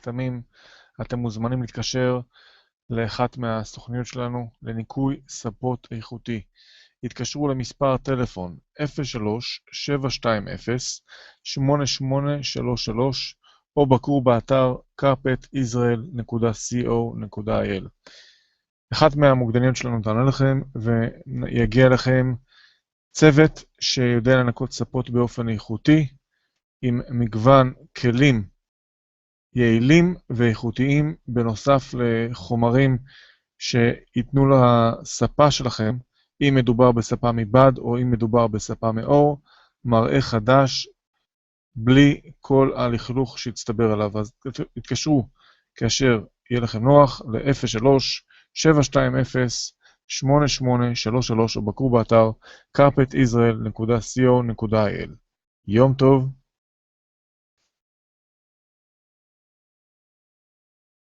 תמים, אתם מוזמנים להתקשר לאחת מהסוכניות שלנו לניקוי ספות איכותי. התקשרו למספר טלפון 03-720-8833 או בקרו באתר carpetisrael.co.il. אחת מהמוקדניות שלנו תענה לכם ויגיע לכם צוות שיודע לנקות ספות באופן איכותי עם מגוון כלים יעילים ואיכותיים בנוסף לחומרים שיתנו לספה שלכם, אם מדובר בספה מבד או אם מדובר בספה מאור, מראה חדש בלי כל הלכלוך שהצטבר עליו. אז תתקשרו כאשר יהיה לכם נוח ל-03-720-8833 או בקרו באתר carpetisrael.co.il. יום טוב.